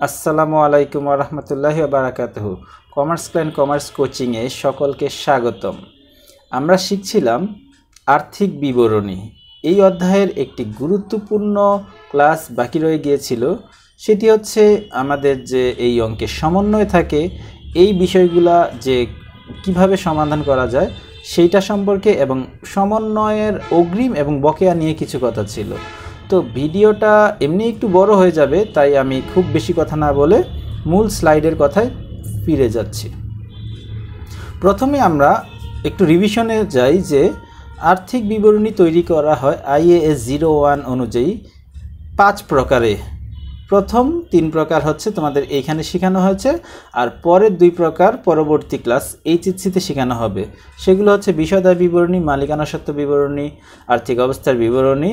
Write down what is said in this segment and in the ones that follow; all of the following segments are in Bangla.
আসসালামু আলাইকুম ওয়া রাহমাতুল্লাহি ওয়া বারাকাতুহু। কমার্স ক্লান কমার্স কোচিংয়ে সকলকে স্বাগতম। আমরা শিখছিলাম আর্থিক বিবরণী। এই অধ্যায়ের একটি গুরুত্বপূর্ণ ক্লাস বাকি রয়ে গিয়েছিল, সেটি হচ্ছে আমাদের যে এই অঙ্কের সমন্বয় থাকে এই বিষয়গুলা যে কিভাবে সমাধান করা যায় সেইটা সম্পর্কে, এবং সমন্বয়ের অগ্রিম এবং বকেয়া নিয়ে কিছু কথা ছিল। তো ভিডিওটা এমনি একটু বড় হয়ে যাবে, তাই আমি খুব বেশি কথা না বলে মূল স্লাইডের কথায় ফিরে যাচ্ছি। প্রথমে আমরা একটু রিভিশনে যাই যে আর্থিক বিবরণী তৈরি করা হয় IAS 01 অনুযায়ী 5 প্রকারে। প্রথম 3 প্রকার হচ্ছে তোমাদের এইখানে শেখানো হয়েছে, আর পরের 2 প্রকার পরবর্তী ক্লাস HSC-তে শেখানো হবে। সেগুলো হচ্ছে বিশদ আয় বিবরণী, মালিকানা সত্ত্ব বিবরণী, আর্থিক অবস্থার বিবরণী,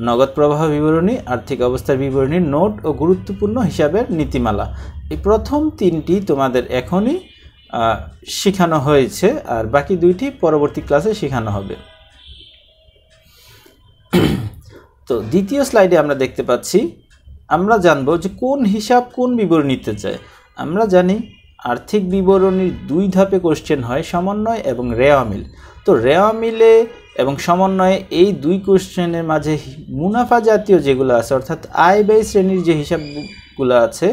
নগদ প্রবাহ বিবরণী, আর্থিক অবস্থার বিবরণী, নোট ও গুরুত্বপূর্ণ হিসাবের নীতিমালা। এই প্রথম 3টি তোমাদের এখনই শেখানো হয়েছে, আর বাকি 2টি পরবর্তী ক্লাসে শেখানো হবে। তো দ্বিতীয় স্লাইডে আমরা দেখতে পাচ্ছি, আমরা জানবো যে কোন হিসাব কোন বিবরণীতে যায়। আমরা জানি আর্থিক বিবরণীর 2 ধাপে কোশ্চেন হয়, সমন্বয় এবং রেওয়া মিল। তো রেওয়া মিলে এবং সমন্বয়ে এই 2 কোশ্চেনের মাঝে মুনাফা জাতীয় যেগুলো আছে, অর্থাৎ আয় ব্যয় শ্রেণীর যে হিসাবগুলো আছে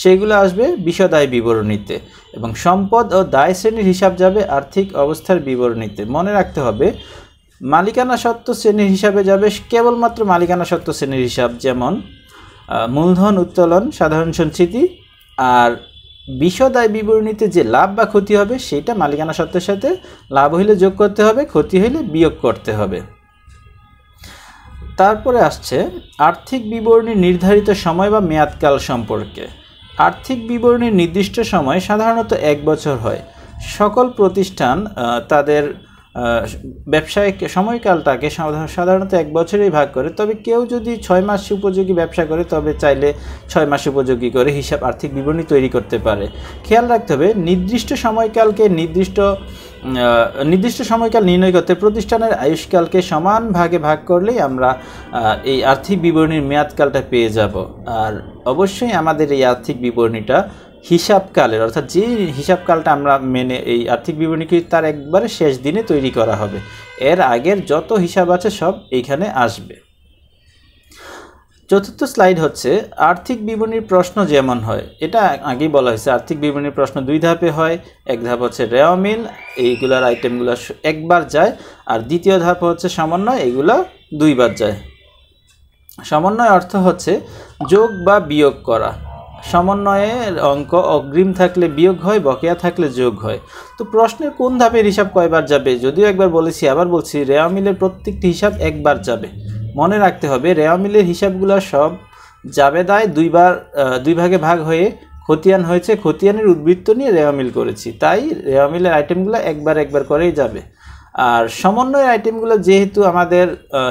সেগুলো আসবে বিশদ আয় বিবরণীতে, এবং সম্পদ ও দায় শ্রেণীর হিসাব যাবে আর্থিক অবস্থার বিবরণীতে। মনে রাখতে হবে মালিকানা সত্ত্ব শ্রেণীর হিসাবে যাবে কেবলমাত্র মালিকানা সত্ত্ব শ্রেণীর হিসাব, যেমন মূলধন, উত্তোলন, সাধারণ সঞ্চিতি। আর বিশদ আয় বিবরণীতে যে লাভ বা ক্ষতি হবে সেটা মালিকানা সত্ত্বের সাথে লাভ হইলে যোগ করতে হবে, ক্ষতি হইলে বিয়োগ করতে হবে। তারপরে আসছে আর্থিক বিবরণীর নির্ধারিত সময় বা মেয়াদকাল সম্পর্কে। আর্থিক বিবরণীর নির্দিষ্ট সময় সাধারণত 1 বছর হয়। সকল প্রতিষ্ঠান তাদের ব্যবসায়িক সময়কালটাকে সাধারণত 1 বছরেই ভাগ করে, তবে কেউ যদি 6 মাস উপযোগী ব্যবসা করে তবে চাইলে 6 মাস উপযোগী করে হিসাব আর্থিক বিবরণী তৈরি করতে পারে। খেয়াল রাখতে হবে নির্দিষ্ট সময়কালকে নির্দিষ্ট সময়কাল নির্ণয় করতে প্রতিষ্ঠানের আয়ুষ্কালকে সমান ভাগে ভাগ করলেই আমরা এই আর্থিক বিবরণীর মেয়াদকালটা পেয়ে যাব। আর অবশ্যই আমাদের এই আর্থিক বিবরণীটা হিসাবকালের, অর্থাৎ যে হিসাবকালটা আমরা মেনে এই আর্থিক বিবরণীকে তার একবারে শেষ দিনে তৈরি করা হবে। এর আগের যত হিসাব আছে সব এইখানে আসবে। চতুর্থ স্লাইড হচ্ছে আর্থিক বিবরণীর প্রশ্ন যেমন হয়, এটা আগেই বলা হয়েছে। আর্থিক বিবরণীর প্রশ্ন 2 ধাপে হয়। এক ধাপ হচ্ছে রেওয়া মিল, এইগুলার আইটেমগুলো একবার যায়, আর দ্বিতীয় ধাপ হচ্ছে সমন্বয়, এইগুলা 2 বার যায়। সমন্বয় অর্থ হচ্ছে যোগ বা বিয়োগ করা। সমন্বয়ের অঙ্ক অগ্রিম থাকলে বিয়োগ হয়, বকেয়া থাকলে যোগ হয়। তো প্রশ্নের কোন ধাপের হিসাব কয়বার যাবে, যদিও একবার বলেছি আবার বলছি, রেওয়া মিলের প্রত্যেকটি হিসাব একবার যাবে। মনে রাখতে হবে রেওয়া মিলের হিসাবগুলো সব জাবেদায় 2 ভাগে ভাগ হয়ে খতিয়ান হয়েছে, খতিয়ানের উদ্বৃত্ত নিয়ে রেওয়া মিল করেছি, তাই রেওয়া মিলের আইটেমগুলো একবার করেই যাবে। আর সমন্বয়ের আইটেমগুলো যেহেতু আমাদের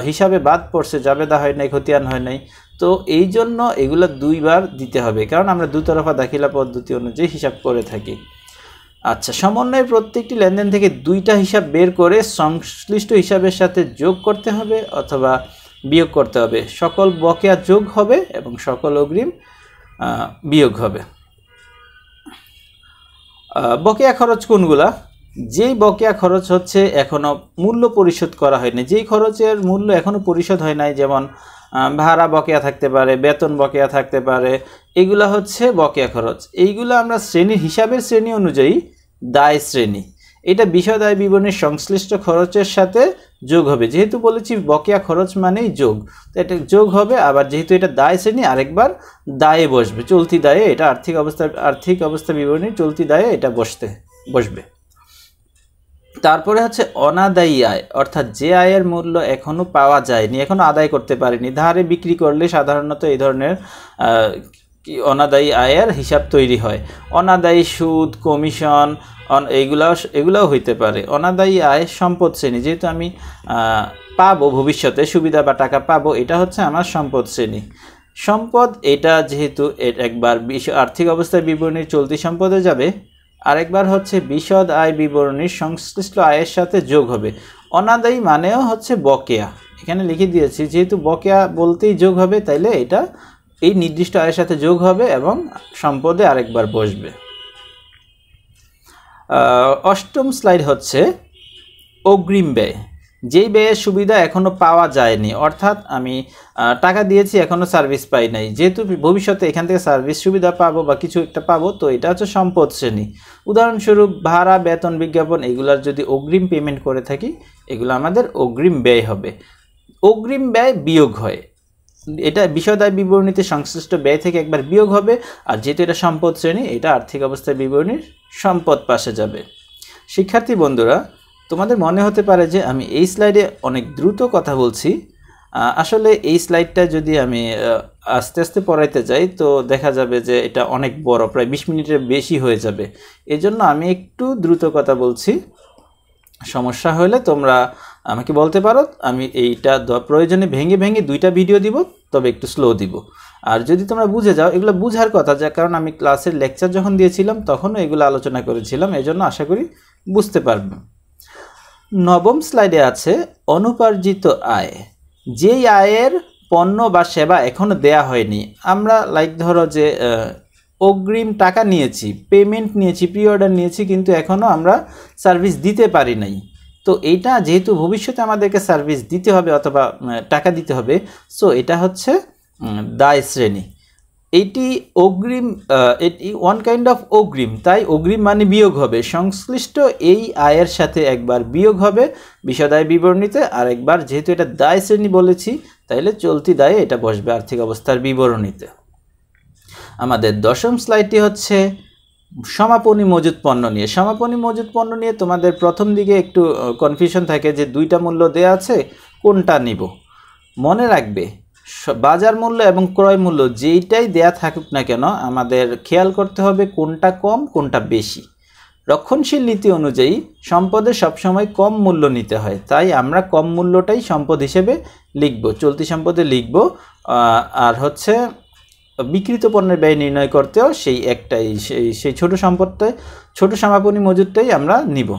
হিসাবে বাদ পড়ছে, জাবেদা হয় নাই, খতিয়ান হয় নাই, তো এই জন্য এগুলো 2 বার দিতে হবে, কারণ আমরা দুতরফা দাখিলা পদ্ধতি অনুযায়ী হিসাব করে থাকি। আচ্ছা, সমন্বয়ের প্রত্যেকটি লেনদেন থেকে 2টা হিসাব বের করে সংশ্লিষ্ট হিসাবের সাথে যোগ করতে হবে অথবা বিয়োগ করতে হবে। সকল বকেয়া যোগ হবে এবং সকল অগ্রিম বিয়োগ হবে। বকেয়া খরচ কোনগুলা? যেই বকেয়া খরচ হচ্ছে এখনো মূল্য পরিশোধ করা হয়নি, যেই খরচের মূল্য এখনো পরিশোধ হয় নাই, যেমন ভাড়া বকেয়া থাকতে পারে, বেতন বকেয়া থাকতে পারে, এগুলা হচ্ছে বকেয়া খরচ। এইগুলো আমরা হিসাবের শ্রেণী অনুযায়ী দায় শ্রেণী, এটা বিশদ আয় বিবরণীর সংশ্লিষ্ট খরচের সাথে যোগ হবে। যেহেতু বলেছি বকেয়া খরচ মানেই যোগ, তো এটা যোগ হবে। আবার যেহেতু এটা দায় শ্রেণী, আরেকবার দায়ে বসবে, চলতি দায়ে। এটা আর্থিক অবস্থা বিবরণীর চলতি দায়ে এটা বসবে। তারপরে হচ্ছে অনাদায়ী আয়, অর্থাৎ যে আয়ের মূল্য এখনো পাওয়া যায়নি, এখনো আদায় করতে পারেনি। ধারে বিক্রি করলে সাধারণত এই ধরনের অনাদায়ী আয়ের হিসাব তৈরি হয়। অনাদায়ী সুদ, কমিশন, এগুলাও হইতে পারে। অনাদায়ী আয় সম্পদ শ্রেণী, যেহেতু আমি পাবো ভবিষ্যতে সুবিধা বা টাকা পাবো, এটা হচ্ছে আমার সম্পদ শ্রেণী। সম্পদ এটা যেহেতু একবার আর্থিক অবস্থার বিবরণীর চলতি সম্পদে যাবে, আরেকবার হচ্ছে বিশদ আয় বিবরণীর সংশ্লিষ্ট আয়ের সাথে যোগ হবে। অনাদায়ী মানেও হচ্ছে বকেয়া, এখানে লিখে দিয়েছি, যেহেতু বকেয়া বলতেই যোগ হবে, তাইলে এটা এই নির্দিষ্ট আয়ের সাথে যোগ হবে এবং সম্পদে আরেকবার বসবে। অষ্টম স্লাইড হচ্ছে অগ্রিম ব্যয়। যেই ব্যয়ের সুবিধা এখনও পাওয়া যায়নি, অর্থাৎ আমি টাকা দিয়েছি এখনও সার্ভিস পাই নাই, যেহেতু ভবিষ্যতে এখান থেকে সার্ভিস সুবিধা পাবো বা কিছু একটা পাবো, তো এটা হচ্ছে সম্পদ শ্রেণী। উদাহরণস্বরূপ ভাড়া, বেতন, বিজ্ঞাপন এগুলার যদি অগ্রিম পেমেন্ট করে থাকি, এগুলো আমাদের অগ্রিম ব্যয় হবে। অগ্রিম ব্যয় বিয়োগ হয়, এটা বিষয়দায় বিবরণীতে সংশ্লিষ্ট ব্যয় থেকে একবার বিয়োগ হবে, আর যেহেতু এটা সম্পদ শ্রেণী, এটা আর্থিক অবস্থার বিবরণীর সম্পদ পাশে যাবে। শিক্ষার্থী বন্ধুরা, তোমাদের মনে হতে পারে যে আমি এই স্লাইডে অনেক দ্রুত কথা বলছি। আসলে এই স্লাইডটা যদি আমি আস্তে আস্তে পড়াইতে যাই তো দেখা যাবে যে এটা অনেক বড়, প্রায় 20 মিনিটের বেশি হয়ে যাবে। এজন্য আমি একটু দ্রুত কথা বলছি। সমস্যা হলে তোমরা আমাকে বলতে পারো, আমি এইটা প্রয়োজনে ভেঙে ভেঙে 2টা ভিডিও দিব, তবে একটু স্লো দিব। আর যদি তোমরা বুঝে যাও, এগুলো বুঝার কথা, যার কারণ আমি ক্লাসের লেকচার যখন দিয়েছিলাম তখনও এগুলো আলোচনা করেছিলাম, এজন্য আশা করি বুঝতে পারবে। নবম স্লাইডে আছে অনুপার্জিত আয়। যেই আয়ের পণ্য বা সেবা এখনো দেয়া হয়নি, আমরা ধরো যে অগ্রিম টাকা নিয়েছি, পেমেন্ট নিয়েছি, প্রি অর্ডার নিয়েছি, কিন্তু এখনও আমরা সার্ভিস দিতে পারি নাই। তো এইটা যেহেতু ভবিষ্যতে আমাদেরকে সার্ভিস দিতে হবে অথবা টাকা দিতে হবে, সো এটা হচ্ছে দায় শ্রেণী। এটি অগ্রিম, এটি ওয়ান কাইন্ড অফ অগ্রিম, তাই অগ্রিম মানে বিয়োগ হবে। সংশ্লিষ্ট এই আয়ের সাথে একবার বিয়োগ হবে বিষয়দায় বিবরণীতে, আর একবার যেহেতু এটা দায় শ্রেণী বলেছি, তাইলে চলতি দায়ে এটা বসবে আর্থিক অবস্থার বিবরণীতে। আমাদের দশম স্লাইডটি হচ্ছে সমাপনী মজুত পণ্য নিয়ে। সমাপনী মজুত পণ্য নিয়ে তোমাদের প্রথম দিকে একটু কনফিউশন থাকে যে 2টা মূল্য দেয়া আছে, কোনটা নিব। মনে রাখবে, বাজার মূল্য এবং ক্রয় মূল্য যেইটাই দেয়া থাকুক না কেন, আমাদের খেয়াল করতে হবে কোনটা কম কোনটা বেশি। রক্ষণশীল নীতি অনুযায়ী সম্পদে সবসময় কম মূল্য নিতে হয়, তাই আমরা কম মূল্যটাই সম্পদ হিসেবে লিখব, চলতি সম্পদে লিখব। আর হচ্ছে বিক্রিত পণ্যের ব্যয় নির্ণয় করতেও সেই একটাই, সেই ছোট সম্পদটাই, ছোট সমাপনী মজুতটাই আমরা নিব।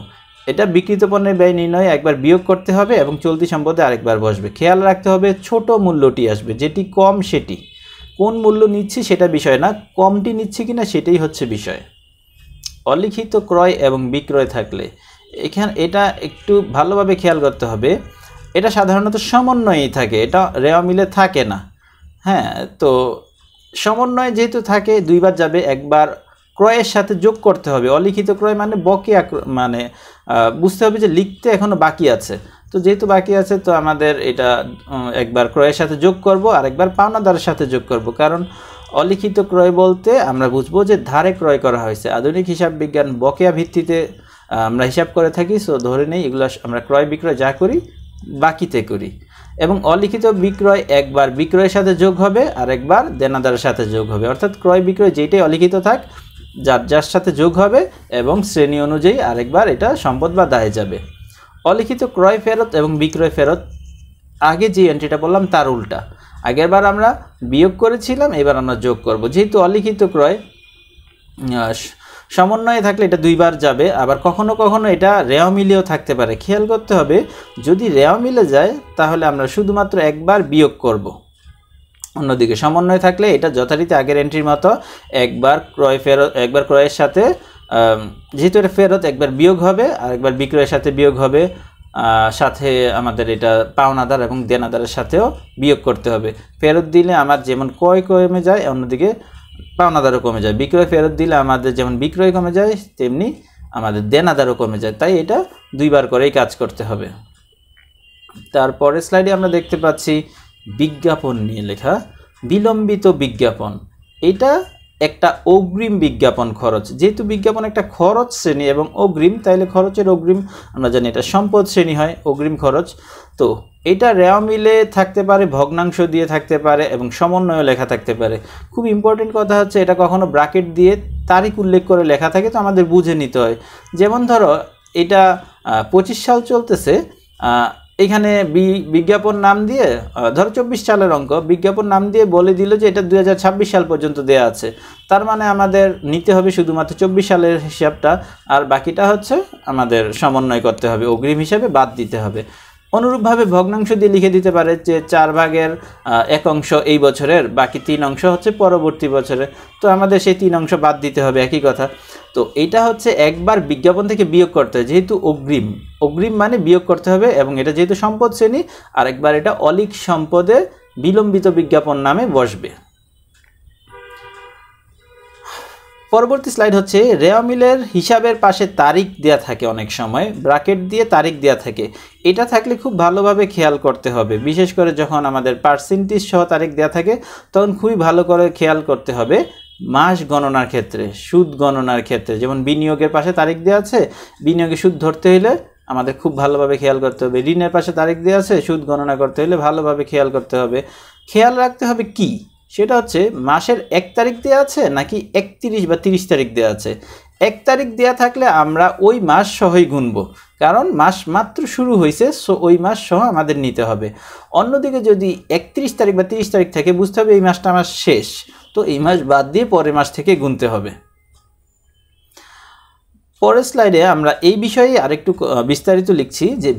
এটা বিক্রিত পণ্যের ব্যয় নির্ণয় একবার বিয়োগ করতে হবে এবং চলতি সম্পদে আরেকবার বসবে। খেয়াল রাখতে হবে ছোট মূল্যটি আসবে, যেটি কম সেটি। কোন মূল্য নিচ্ছি সেটা বিষয় না, কমটি নিচ্ছি কিনা সেটাই হচ্ছে বিষয়। অলিখিত ক্রয় এবং বিক্রয় থাকলে এটা একটু ভালোভাবে খেয়াল করতে হবে। এটা সাধারণত সমন্বয়েই থাকে, এটা রেওয়া মিলে থাকে না। হ্যাঁ, তো সমন্বয় যেহেতু থাকে 2বার যাবে, একবার ক্রয়ের সাথে যোগ করতে হবে। অলিখিত ক্রয় মানে বকেয়া, মানে বুঝতে হবে যে লিখতে এখনো বাকি আছে, তো যেহেতু বাকি আছে তো আমাদের এটা একবার ক্রয়ের সাথে যোগ করব, আর একবার পাওনাদারের সাথে যোগ করব। কারণ অলিখিত ক্রয় বলতে আমরা বুঝবো যে ধারে ক্রয় করা হয়েছে। আধুনিক হিসাব বিজ্ঞান বকেয়া ভিত্তিতে আমরা হিসাব করে থাকি, সো ধরে নেই এগুলো আমরা ক্রয় বিক্রয় যা করি বাকিতে করি। এবং অলিখিত বিক্রয় একবার বিক্রয়ের সাথে যোগ হবে, আর একবার দেনাদারের সাথে যোগ হবে। অর্থাৎ ক্রয় বিক্রয় যেটাই অলিখিত থাক, যার সাথে যোগ হবে এবং শ্রেণী অনুযায়ী আরেকবার এটা সম্পদ বা দায়ে যাবে। অলিখিত ক্রয় ফেরত এবং বিক্রয় ফেরত, আগে যে এন্ট্রিটা বললাম তার উল্টা। আগের বার আমরা বিয়োগ করেছিলাম, এবার আমরা যোগ করব। যেহেতু অলিখিত ক্রয় সমন্বয়ে থাকলে এটা 2বার যাবে, আবার কখনো কখনো এটা রেওয়া মিলেও থাকতে পারে। খেয়াল করতে হবে, যদি রেওয়া মিলে যায় তাহলে আমরা শুধুমাত্র একবার বিয়োগ করব। অন্যদিকে সমন্বয় থাকলে এটা যথারীতি আগের এন্ট্রির মতো একবার ক্রয় ফেরত, একবার ক্রয়ের সাথে যেহেতু এটা ফেরত একবার বিয়োগ হবে, আর একবার বিক্রয়ের সাথে বিয়োগ হবে, সাথে আমাদের এটা পাওনাদার এবং দেনাদারের সাথেও বিয়োগ করতে হবে। ফেরত দিলে আমার যেমন ক্রয় কমে যায়, অন্যদিকে পাওনাদারও কমে যায়। বিক্রয় ফেরত দিলে আমাদের যেমন বিক্রয় কমে যায়, তেমনি আমাদের দেনাদারও কমে যায়, তাই এটা 2বার করেই কাজ করতে হবে। তারপরে স্লাইডে আমরা দেখতে পাচ্ছি বিজ্ঞাপন নিয়ে লেখা। বিলম্বিত বিজ্ঞাপন, এটা একটা অগ্রিম বিজ্ঞাপন খরচ। যেহেতু বিজ্ঞাপন একটা খরচ শ্রেণী এবং অগ্রিম, তাইলে খরচের অগ্রিম আমরা জানি এটা সম্পদ শ্রেণী হয়, অগ্রিম খরচ। তো এটা রেওয়া মিলে থাকতে পারে, ভগ্নাংশ দিয়ে থাকতে পারে এবং সমন্বয় লেখা থাকতে পারে। খুব ইম্পর্টেন্ট কথা হচ্ছে, এটা কখনো ব্র্যাকেট দিয়ে তারিখ উল্লেখ করে লেখা থাকে, তো আমাদের বুঝে নিতে হয়। যেমন ধরো এটা 25 সাল চলতেছে, এখানে বিজ্ঞাপন নাম দিয়ে ধরো 24 সালের অঙ্ক, বিজ্ঞাপন নাম দিয়ে বলে দিল যে এটা 2026 সাল পর্যন্ত দেয়া আছে। তার মানে আমাদের নিতে হবে শুধুমাত্র 24 সালের হিসাবটা, আর বাকিটা হচ্ছে আমাদের সমন্বয় করতে হবে, অগ্রিম হিসাবে বাদ দিতে হবে। অনুরূপভাবে ভগ্নাংশ দিয়ে লিখে দিতে পারে যে 4 ভাগের 1 অংশ এই বছরের, বাকি 3 অংশ হচ্ছে পরবর্তী বছরে। তো আমাদের সেই 3 অংশ বাদ দিতে হবে, একই কথা। তো এটা হচ্ছে একবার বিজ্ঞাপন থেকে বিয়োগ করতে হয়, যেহেতু অগ্রিম মানে বিয়োগ করতে হবে, এবং এটা যেহেতু সম্পদ শ্রেণী, আরেকবার এটা অলিক সম্পদে বিলম্বিত বিজ্ঞাপন নামে বসবে। পরবর্তী স্লাইড হচ্ছে রেওয়া মিলের হিসাবের পাশে তারিখ দেয়া থাকে, অনেক সময় ব্র্যাকেট দিয়ে তারিখ দেয়া থাকে। এটা থাকলে খুব ভালোভাবে খেয়াল করতে হবে, বিশেষ করে যখন আমাদের পার্সেন্টেজ সহ তারিখ দেয়া থাকে তখন খুবই ভালো করে খেয়াল করতে হবে মাস গণনার ক্ষেত্রে, সুদ গণনার ক্ষেত্রে। যেমন বিনিয়োগের পাশে তারিখ দেওয়া আছে, বিনিয়োগে সুদ ধরতে হলে আমাদের খুব ভালোভাবে খেয়াল করতে হবে। ঋণের পাশে তারিখ দেওয়া আছে, সুদ গণনা করতে হলে ভালোভাবে খেয়াল করতে হবে। খেয়াল রাখতে হবে কি, সেটা হচ্ছে মাসের 1 তারিখ দেওয়া আছে নাকি 31 বা 30 তারিখ দেওয়া আছে। 1 তারিখ দেওয়া থাকলে আমরা ওই মাস সহই গুনবো, কারণ মাস মাত্র শুরু হয়েছে, সো ওই মাস সহ আমাদের নিতে হবে। অন্যদিকে যদি 31 তারিখ বা 30 তারিখ থেকে বুঝতে হবে এই মাসটা আমার শেষ, তো এই মাস বাদ দিয়ে পরের মাস থেকে গুনতে হবে। পরের স্লাইডে আমরা এই বিষয়ে আরেকটু বিস্তারিত লিখছি যে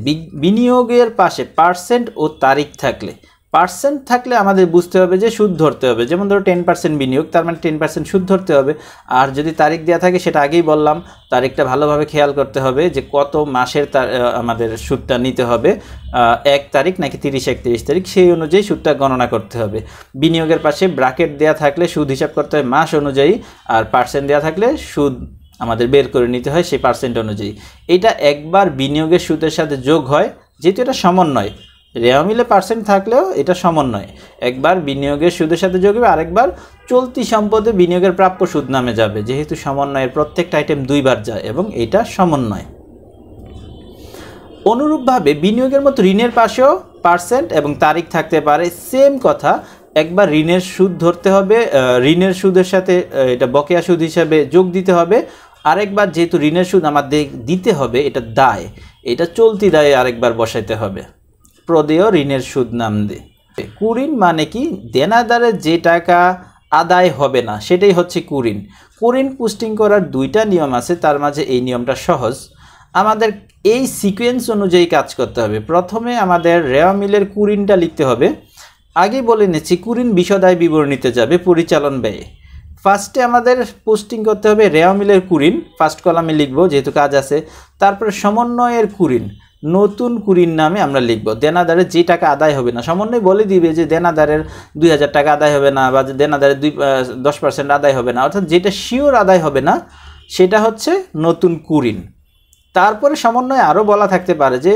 বিনিয়োগের পাশে পার্সেন্ট ও তারিখ থাকলে, পার্সেন্ট থাকলে আমাদের বুঝতে হবে যে সুদ ধরতে হবে। যেমন ধরো 10% বিনিয়োগ, তার মানে 10% সুদ ধরতে হবে। আর যদি তারিখ দেওয়া থাকে, সেটা আগেই বললাম, তারিখটা ভালোভাবে খেয়াল করতে হবে যে কত মাসের আমাদের সুদটা নিতে হবে, 1 তারিখ নাকি 30-31 তারিখ, সেই অনুযায়ী সুদটা গণনা করতে হবে। বিনিয়োগের পাশে ব্র্যাকেট দেওয়া থাকলে সুদ হিসাব করতে হয় মাস অনুযায়ী, আর পার্সেন্ট দেওয়া থাকলে সুদ আমাদের বের করে নিতে হয় সেই পার্সেন্ট অনুযায়ী। এটা একবার বিনিয়োগের সুদের সাথে যোগ হয়, যেহেতু এটা সমন্বয়। রেওয়া মিলে পার্সেন্ট থাকলেও এটা সমন্বয়, একবার বিনিয়োগের সুদের সাথে যোগ হবে, আরেকবার চলতি সম্পদে বিনিয়োগের প্রাপ্য সুদ নামে যাবে, যেহেতু সমন্বয়ের প্রত্যেকটা আইটেম 2 বার যায় এবং এটা সমন্বয়। অনুরূপভাবে বিনিয়োগের মতো ঋণের পাশেও পার্সেন্ট এবং তারিখ থাকতে পারে, সেম কথা। একবার ঋণের সুদ ধরতে হবে, ঋণের সুদের সাথে এটা বকেয়া সুদ হিসাবে যোগ দিতে হবে। আরেকবার যেহেতু ঋণের সুদ আমাদের দিতে হবে, এটা দায়, এটা চলতি দায়ে আরেকবার বসাইতে হবে, প্রদেয় ঋণের সুদ নাম দিয়ে। কুঋণ মানে কি, দেনাদারের যে টাকা আদায় হবে না সেটাই হচ্ছে কুঋণ। কুঋণ পোস্টিং করার 2টা নিয়ম আছে, তার মাঝে এই নিয়মটা সহজ। আমাদের এই সিকোয়েন্স অনুযায়ী কাজ করতে হবে। প্রথমে আমাদের রেওয়া মিলের কুঋণটা লিখতে হবে। আগেই বলে নিচ্ছি, কুঋণ বিশদায় বিবরণীতে যাবে পরিচালন ব্যয়ে। ফার্স্টে আমাদের পোস্টিং করতে হবে রেওয়া মিলের কুঋণ, ফার্স্ট কলামে লিখবো যেহেতু কাজ আছে। তারপরে সমন্বয়ের কুঋণ, নতুন কুঋণ নামে আমরা লিখব। দেনাদারের যে টাকা আদায় হবে না, সমন্বয় বলে দিবে যে দেনাদারের 2000 টাকা আদায় হবে না, বা দেনাদারের 10% আদায় হবে না, অর্থাৎ যেটা শিওর আদায় হবে না সেটা হচ্ছে নতুন কুঋণ। তারপরে সমন্বয়ে আরও বলা থাকতে পারে যে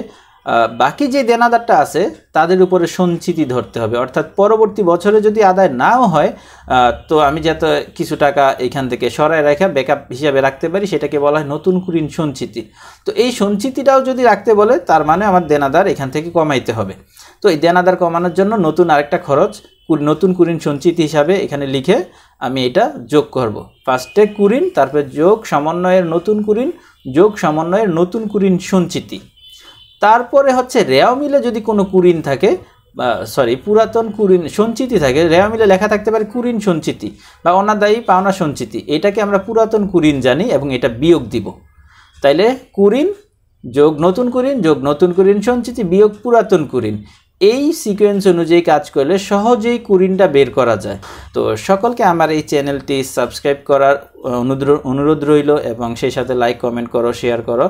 বাকি যে দেনাদারটা আছে তাদের উপরে সঞ্চিতি ধরতে হবে, অর্থাৎ পরবর্তী বছরে যদি আদায় নাও হয় তো আমি যাতে কিছু টাকা এখান থেকে সরায় রেখে ব্যাকআপ হিসাবে রাখতে পারি, সেটাকে বলা হয় নতুন কুঋণ সঞ্চিতি। তো এই সঞ্চিতিটাও যদি রাখতে বলে, তার মানে আমার দেনাদার এখান থেকে কমাইতে হবে। তো এই দেনাদার কমানোর জন্য নতুন আরেকটা খরচ নতুন কুঋণ সঞ্চিতি হিসাবে এখানে লিখে আমি এটা যোগ করব। ফার্স্টে কুঋণ, তারপরে যোগ সমন্বয়ের নতুন কুঋণ, যোগ সমন্বয়ের নতুন কুঋণ সঞ্চিতি। তারপরে হচ্ছে রেওয়া মিলে যদি কোনো কুঋণ থাকে, পুরাতন কুঋণ সঞ্চিতি থাকে, রেওয়া মিলে লেখা থাকতে পারে কুঋণ সঞ্চিতি বা অনাদায়ী পাওনা সঞ্চিতি, এটাকে আমরা পুরাতন কুঋণ জানি এবং এটা বিয়োগ দিব। তাইলে কুঋণ যোগ নতুন কুঋণ যোগ নতুন কুঋণ সঞ্চিতি বিয়োগ পুরাতন কুঋণ, এই সিকোয়েন্স অনুযায়ী কাজ করলে সহজেই কুঋণটা বের করা যায়। তো সকলকে আমার এই চ্যানেলটি সাবস্ক্রাইব করার অনুরোধ রইল, এবং সেই সাথে লাইক, কমেন্ট করো, শেয়ার করো।